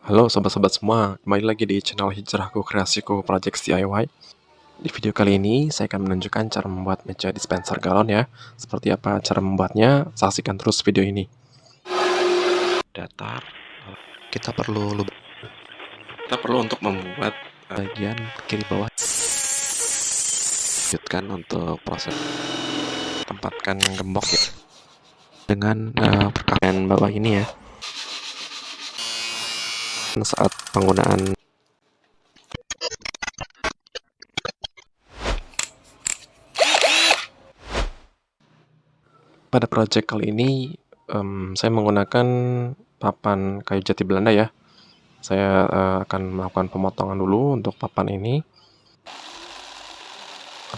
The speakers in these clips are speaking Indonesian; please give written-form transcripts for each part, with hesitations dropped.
Halo sobat-sobat semua, kembali lagi di channel Hijrahku Kreasiku Project DIY. Di video kali ini, saya akan menunjukkan cara membuat meja dispenser galon ya. Seperti apa cara membuatnya, saksikan terus video ini. Datar, kita perlu untuk membuat bagian kiri bawah. Lanjutkan untuk proses tempatkan gembok ya dengan perkakas bawah ini ya. Saat penggunaan pada project kali ini, saya menggunakan papan kayu jati Belanda ya. Saya akan melakukan pemotongan dulu untuk papan ini.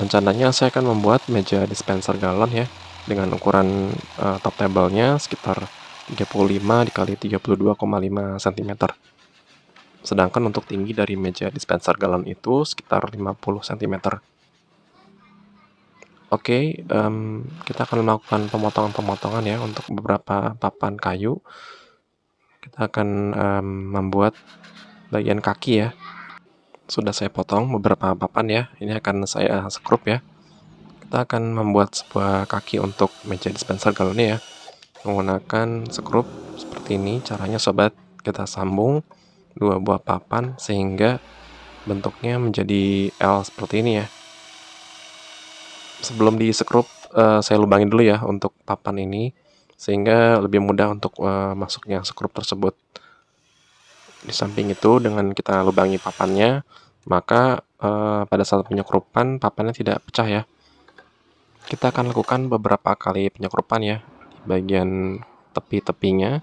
Rencananya saya akan membuat meja dispenser galon ya, dengan ukuran top table-nya sekitar 35 dikali 32,5 cm. Sedangkan untuk tinggi dari meja dispenser galon itu sekitar 50 cm. Oke, kita akan melakukan pemotongan-pemotongan ya untuk beberapa papan kayu. Kita akan membuat bagian kaki ya. Sudah saya potong beberapa papan ya. Ini akan saya skrup ya. Kita akan membuat sebuah kaki untuk meja dispenser galon ini ya. Menggunakan skrup seperti ini. Caranya sobat, kita sambung dua buah papan sehingga bentuknya menjadi L seperti ini ya. Sebelum di skrup, saya lubangin dulu ya untuk papan ini, sehingga lebih mudah untuk masuknya skrup tersebut. Di samping itu, dengan kita lubangi papannya, maka pada saat penyekrupan, papannya tidak pecah ya. Kita akan lakukan beberapa kali penyekrupan ya, di bagian tepi-tepinya,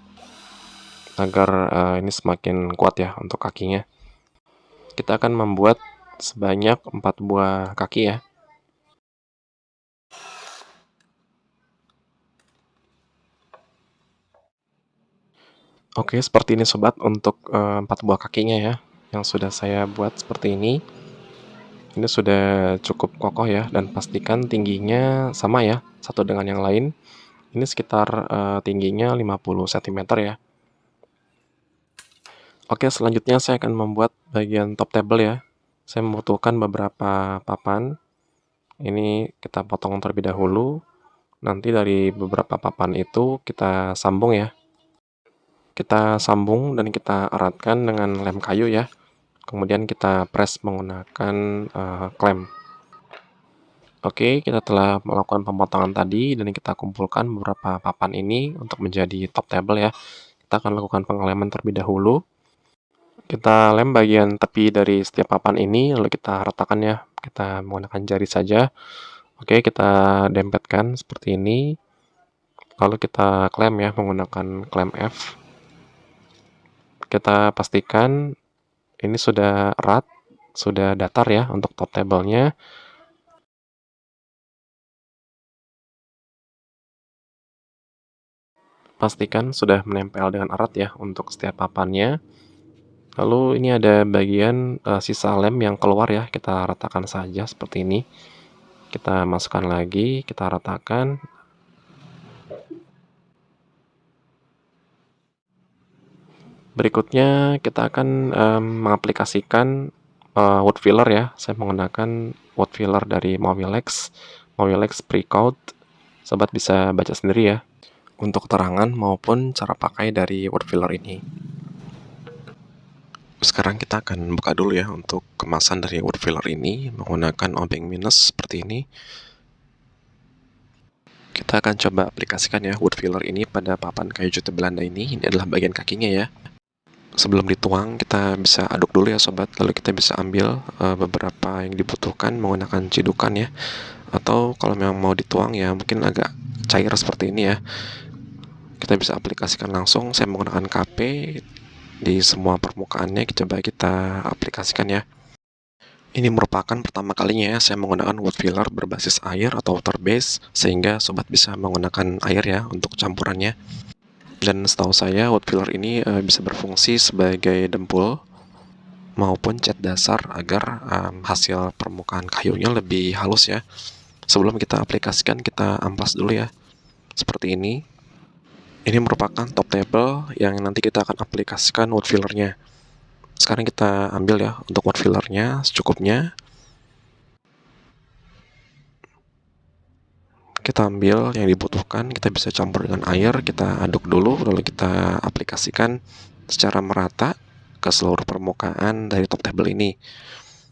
agar ini semakin kuat ya untuk kakinya. Kita akan membuat sebanyak 4 buah kaki ya. Oke, seperti ini sobat untuk 4 buah kakinya ya, yang sudah saya buat seperti ini. Ini sudah cukup kokoh ya, dan pastikan tingginya sama ya, satu dengan yang lain. Ini sekitar tingginya 50 cm ya. Oke, selanjutnya saya akan membuat bagian top table ya. Saya membutuhkan beberapa papan. Ini kita potong terlebih dahulu. Nanti dari beberapa papan itu kita sambung ya. Kita sambung dan kita eratkan dengan lem kayu ya. Kemudian kita press menggunakan klem. Oke, kita telah melakukan pemotongan tadi dan kita kumpulkan beberapa papan ini untuk menjadi top table ya. Kita akan lakukan pengeleman terlebih dahulu. Kita lem bagian tepi dari setiap papan ini, lalu kita ratakan ya. Kita menggunakan jari saja. Oke, kita dempetkan seperti ini. Lalu kita klem ya menggunakan klem F. Kita pastikan ini sudah erat, sudah datar ya untuk top table-nya. Pastikan sudah menempel dengan erat ya untuk setiap papannya. Lalu ini ada bagian sisa lem yang keluar ya, kita ratakan saja seperti ini. Kita masukkan lagi, kita ratakan. Berikutnya kita akan mengaplikasikan wood filler ya. Saya menggunakan wood filler dari Mowilex Pre-Coat. Sobat bisa baca sendiri ya untuk keterangan maupun cara pakai dari wood filler ini. Sekarang kita akan buka dulu ya untuk kemasan dari wood filler ini menggunakan obeng minus seperti ini. Kita akan coba aplikasikan ya wood filler ini pada papan kayu jati Belanda ini. Ini adalah bagian kakinya ya. Sebelum dituang, kita bisa aduk dulu ya sobat. Lalu kita bisa ambil beberapa yang dibutuhkan menggunakan cidukan ya. Atau kalau memang mau dituang ya mungkin agak cair seperti ini ya. Kita bisa aplikasikan langsung. Saya menggunakan KP di semua permukaannya. Coba kita aplikasikan ya. Ini merupakan pertama kalinya ya saya menggunakan wood filler berbasis air atau water base, sehingga sobat bisa menggunakan air ya untuk campurannya. Dan setahu saya wood filler ini bisa berfungsi sebagai dempul maupun cat dasar agar hasil permukaan kayunya lebih halus ya. Sebelum kita aplikasikan, kita amplas dulu ya, seperti ini. Ini merupakan top table yang nanti kita akan aplikasikan wood fillernya. Sekarang kita ambil ya untuk watt fillernya secukupnya. Kita ambil yang dibutuhkan, kita bisa campur dengan air, kita aduk dulu, lalu kita aplikasikan secara merata ke seluruh permukaan dari top table ini.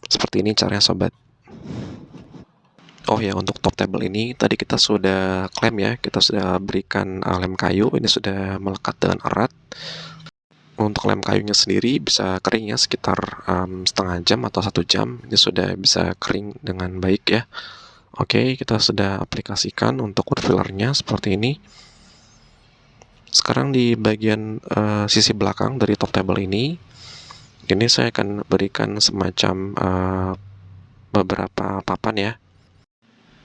Seperti ini caranya sobat. Oh ya, untuk top table ini tadi kita sudah klaim ya, kita sudah berikan lem kayu, ini sudah melekat dengan erat. Untuk lem kayunya sendiri bisa kering ya sekitar setengah jam atau 1 jam, ini sudah bisa kering dengan baik ya. Oke, kita sudah aplikasikan untuk wood fillernya seperti ini. Sekarang di bagian sisi belakang dari top table ini saya akan berikan semacam beberapa papan ya.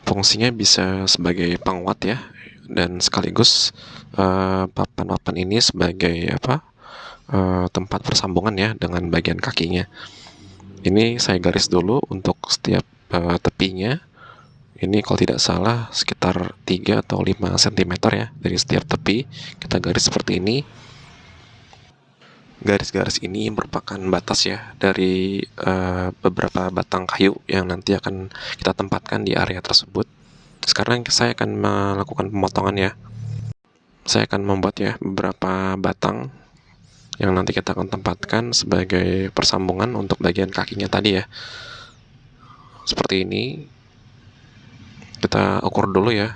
Fungsinya bisa sebagai penguat ya, dan sekaligus papan-papan ini sebagai tempat persambungan ya dengan bagian kakinya. Ini saya garis dulu untuk setiap tepinya. Ini kalau tidak salah sekitar 3 atau 5 cm ya dari setiap tepi. Kita garis seperti ini. Garis-garis ini merupakan batas ya dari beberapa batang kayu yang nanti akan kita tempatkan di area tersebut. Sekarang saya akan melakukan pemotongan ya. Saya akan membuat ya beberapa batang yang nanti kita akan tempatkan sebagai persambungan untuk bagian kakinya tadi ya. Seperti ini. Kita ukur dulu ya.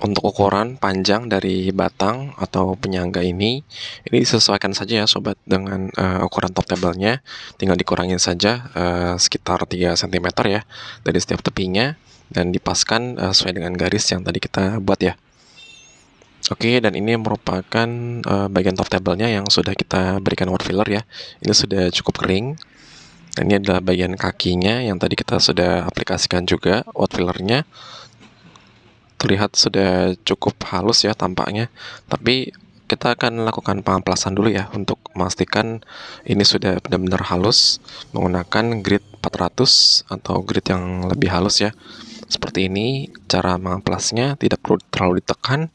Untuk ukuran panjang dari batang atau penyangga ini disesuaikan saja ya sobat dengan ukuran top table-nya. Tinggal dikurangin saja sekitar 3 cm ya dari setiap tepinya, dan dipaskan sesuai dengan garis yang tadi kita buat ya. Oke, dan ini merupakan bagian top table-nya yang sudah kita berikan wood filler ya. Ini sudah cukup kering. Dan ini adalah bagian kakinya yang tadi kita sudah aplikasikan juga wood fillernya. Terlihat sudah cukup halus ya tampaknya, tapi kita akan lakukan pengamplasan dulu ya untuk memastikan ini sudah benar-benar halus menggunakan grit 400 atau grit yang lebih halus ya. Seperti ini cara mengamplasnya, tidak perlu terlalu ditekan.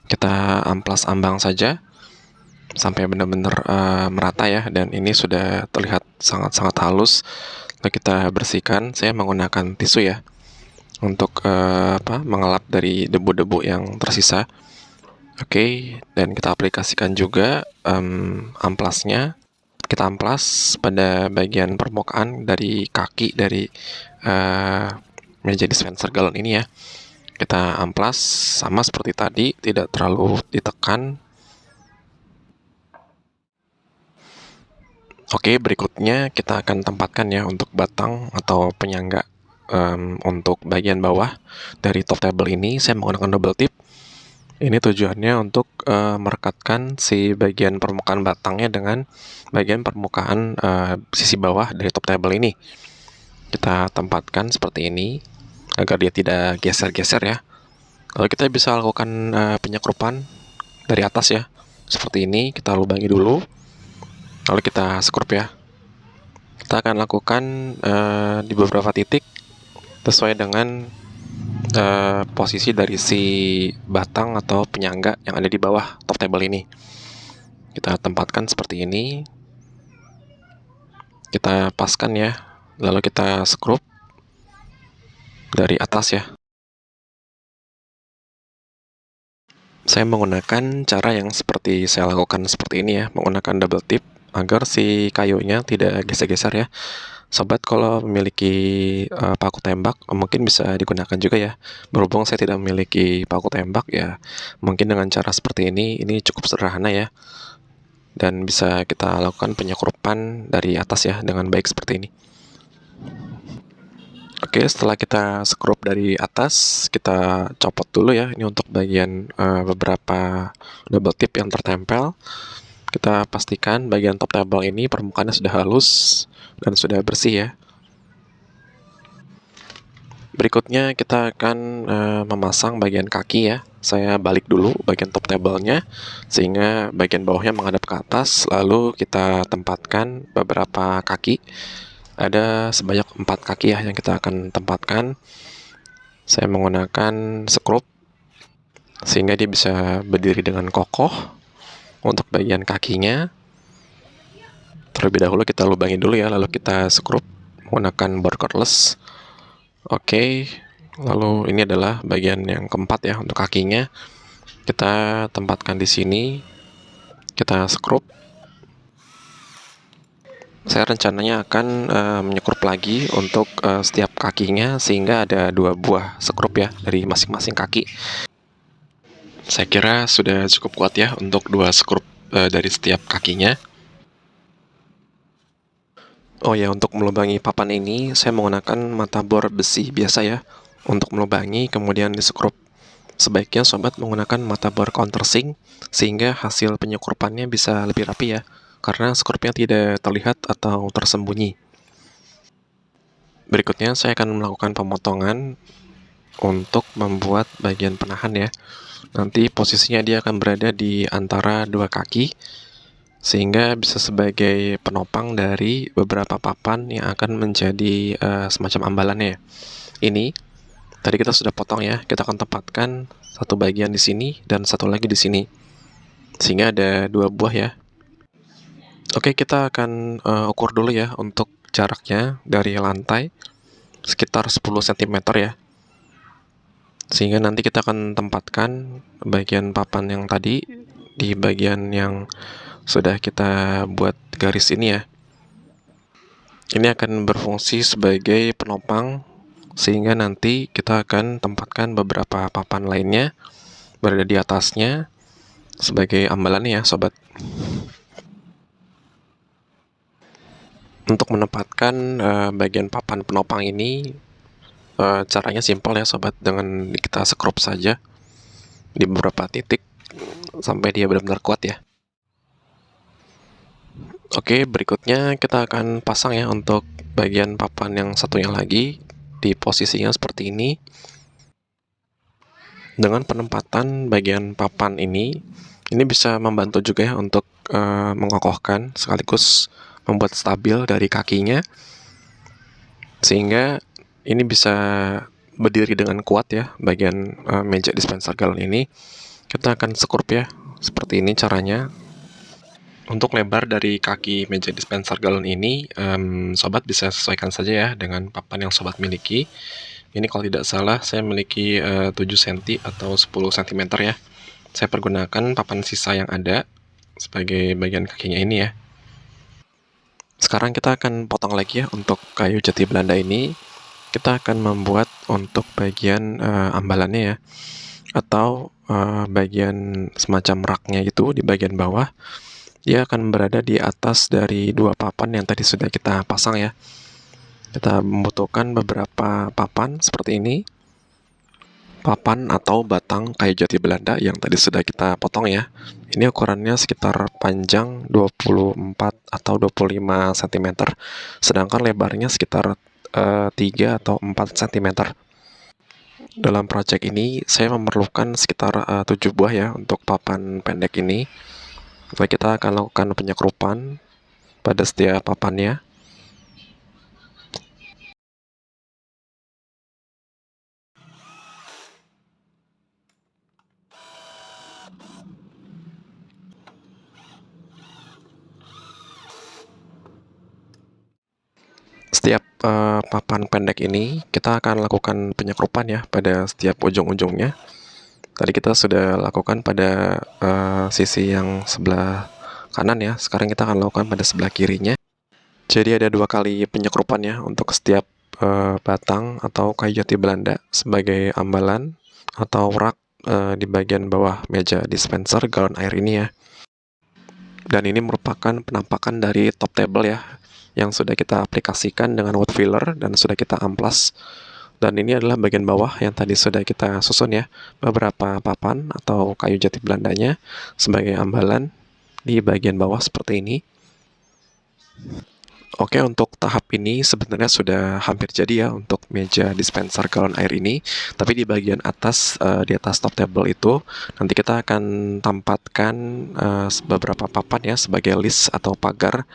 Kita amplas ambang saja sampai benar-benar merata ya, dan ini sudah terlihat sangat-sangat halus. Lalu kita bersihkan, saya menggunakan tisu ya untuk mengelap dari debu-debu yang tersisa. Oke, dan kita aplikasikan juga amplasnya. Kita amplas pada bagian permukaan dari kaki dari meja dispenser galon ini ya. Kita amplas sama seperti tadi, tidak terlalu ditekan. Oke, berikutnya kita akan tempatkan ya untuk batang atau penyangga. Untuk bagian bawah dari top table ini saya menggunakan double tip. Ini tujuannya untuk merekatkan si bagian permukaan batangnya dengan bagian permukaan sisi bawah dari top table ini. Kita tempatkan seperti ini agar dia tidak geser-geser ya. Lalu kita bisa lakukan penyekrupan dari atas ya. Seperti ini, kita lubangi dulu. Lalu kita skrup ya. Kita akan lakukan di beberapa titik sesuai dengan posisi dari si batang atau penyangga yang ada di bawah top table ini. Kita tempatkan seperti ini. Kita paskan ya. Lalu kita skrup dari atas ya. Saya menggunakan cara yang seperti saya lakukan seperti ini ya, menggunakan double tip agar si kayunya tidak geser-geser ya. Sobat kalau memiliki paku tembak mungkin bisa digunakan juga ya. Berhubung saya tidak memiliki paku tembak ya, mungkin dengan cara seperti ini cukup sederhana ya. Dan bisa kita lakukan penyekrupan dari atas ya dengan baik seperti ini. Oke, setelah kita skrup dari atas, kita copot dulu ya. Ini untuk bagian beberapa double tip yang tertempel. Kita pastikan bagian top table ini permukaannya sudah halus dan sudah bersih ya. Berikutnya kita akan memasang bagian kaki ya. Saya balik dulu bagian top table-nya sehingga bagian bawahnya menghadap ke atas. Lalu kita tempatkan beberapa kaki. Ada sebanyak 4 kaki ya yang kita akan tempatkan. Saya menggunakan skrup sehingga dia bisa berdiri dengan kokoh. Untuk bagian kakinya Terlebih dahulu kita lubangi dulu ya, lalu kita skrup menggunakan bor cordless. Oke, lalu ini adalah bagian yang keempat ya untuk kakinya. Kita tempatkan di sini, kita skrup. Saya rencananya akan menyekrup lagi untuk setiap kakinya sehingga ada 2 buah skrup ya dari masing-masing kaki. Saya kira sudah cukup kuat ya untuk 2 skrup dari setiap kakinya. Oh ya, untuk melubangi papan ini saya menggunakan mata bor besi biasa ya untuk melubangi kemudian disekrup. Sebaiknya sobat menggunakan mata bor countersink sehingga hasil penyekrupannya bisa lebih rapi ya, karena skrupnya tidak terlihat atau tersembunyi. Berikutnya saya akan melakukan pemotongan untuk membuat bagian penahan ya. Nanti posisinya dia akan berada di antara 2 kaki sehingga bisa sebagai penopang dari beberapa papan yang akan menjadi semacam ambalannya ya. Ini tadi kita sudah potong ya, kita akan tempatkan satu bagian di sini dan satu lagi di sini, sehingga ada 2 buah ya. Oke, kita akan ukur dulu ya untuk jaraknya dari lantai sekitar 10 cm ya. Sehingga nanti kita akan tempatkan bagian papan yang tadi di bagian yang sudah kita buat garis ini ya. Ini akan berfungsi sebagai penopang sehingga nanti kita akan tempatkan beberapa papan lainnya berada di atasnya sebagai ambalannya ya sobat. Untuk menempatkan bagian papan penopang ini caranya simpel ya sobat, dengan kita skrup saja di beberapa titik sampai dia benar-benar kuat ya. Oke, berikutnya kita akan pasang ya untuk bagian papan yang satunya lagi di posisinya seperti ini. Dengan penempatan bagian papan ini bisa membantu juga ya untuk mengokohkan sekaligus membuat stabil dari kakinya, sehingga ini bisa berdiri dengan kuat ya bagian meja dispenser galon ini. Kita akan skrup ya, seperti ini caranya. Untuk lebar dari kaki meja dispenser galon ini, sobat bisa sesuaikan saja ya dengan papan yang sobat miliki. Ini kalau tidak salah saya miliki 7 cm atau 10 cm ya. Saya pergunakan papan sisa yang ada sebagai bagian kakinya ini ya. Sekarang kita akan potong lagi ya untuk kayu jati Belanda ini. Kita akan membuat untuk bagian ambalannya ya, atau bagian semacam raknya itu di bagian bawah. Dia akan berada di atas dari 2 papan yang tadi sudah kita pasang ya. Kita membutuhkan beberapa papan seperti ini. Papan atau batang kayu jati Belanda yang tadi sudah kita potong ya. Ini ukurannya sekitar panjang 24 atau 25 cm, sedangkan lebarnya sekitar 3 atau 4 cm. Dalam proyek ini saya memerlukan sekitar 7 buah ya untuk papan pendek ini. Jadi kita akan lakukan penyekrupan pada setiap papannya. Setiap papan pendek ini kita akan lakukan penyekrupan ya pada setiap ujung-ujungnya. Tadi kita sudah lakukan pada sisi yang sebelah kanan ya. Sekarang kita akan lakukan pada sebelah kirinya. Jadi ada 2 kali penyekrupan ya untuk setiap batang atau kayu jati Belanda sebagai ambalan atau rak di bagian bawah meja dispenser galon air ini ya. Dan ini merupakan penampakan dari top table ya, yang sudah kita aplikasikan dengan wood filler dan sudah kita amplas. Dan ini adalah bagian bawah yang tadi sudah kita susun ya, beberapa papan atau kayu jati Belandanya sebagai ambalan di bagian bawah seperti ini. Oke, untuk tahap ini sebenarnya sudah hampir jadi ya untuk meja dispenser galon air ini. Tapi di bagian atas, di atas top table itu, nanti kita akan tempatkan beberapa papan ya sebagai list atau pagar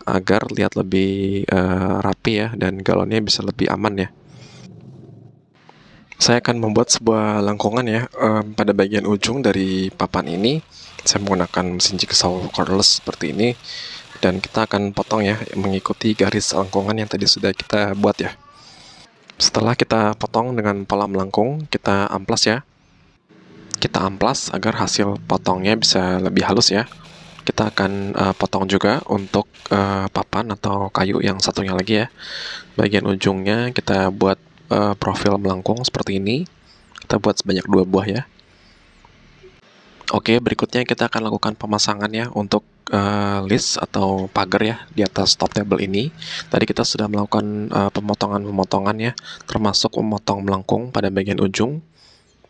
agar lihat lebih rapi ya dan galonnya bisa lebih aman ya. Saya akan membuat sebuah lengkungan ya pada bagian ujung dari papan ini. Saya menggunakan mesin jigsaw cordless seperti ini. Dan kita akan potong ya, mengikuti garis lengkungan yang tadi sudah kita buat ya. Setelah kita potong dengan pola melengkung, kita amplas ya. Kita amplas agar hasil potongnya bisa lebih halus ya. Kita akan potong juga untuk papan atau kayu yang satunya lagi ya. Bagian ujungnya kita buat profil melengkung seperti ini. Kita buat sebanyak 2 buah ya. Oke, berikutnya kita akan lakukan pemasangan ya untuk list atau pagar ya di atas top table ini. Tadi kita sudah melakukan pemotongan-pemotongan ya, termasuk memotong melengkung pada bagian ujung.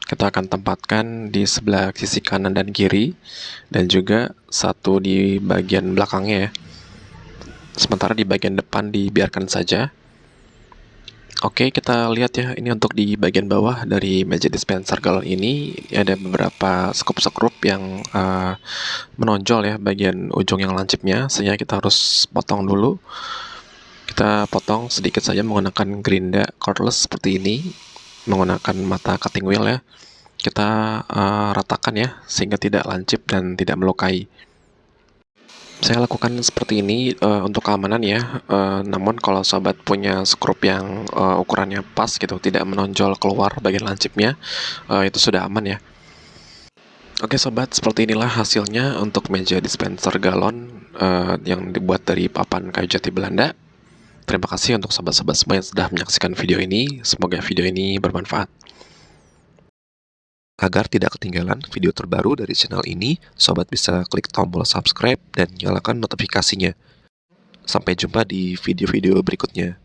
Kita akan tempatkan di sebelah sisi kanan dan kiri, dan juga satu di bagian belakangnya ya. Sementara di bagian depan dibiarkan saja. Oke, kita lihat ya, ini untuk di bagian bawah dari meja dispenser galon ini ada beberapa sekrup-sekrup yang menonjol ya bagian ujung yang lancipnya, sehingga kita harus potong dulu. Kita potong sedikit saja menggunakan gerinda cordless seperti ini, menggunakan mata cutting wheel ya. Kita ratakan ya, sehingga tidak lancip dan tidak melukai. Saya lakukan seperti ini untuk keamanan ya. Namun kalau sobat punya skrup yang ukurannya pas gitu, tidak menonjol keluar bagian lancipnya, itu sudah aman ya. Oke sobat, seperti inilah hasilnya untuk meja dispenser galon yang dibuat dari papan kayu jati Belanda. Terima kasih untuk sobat-sobat semua yang sudah menyaksikan video ini. Semoga video ini bermanfaat. Agar tidak ketinggalan video terbaru dari channel ini, sobat bisa klik tombol subscribe dan nyalakan notifikasinya. Sampai jumpa di video-video berikutnya.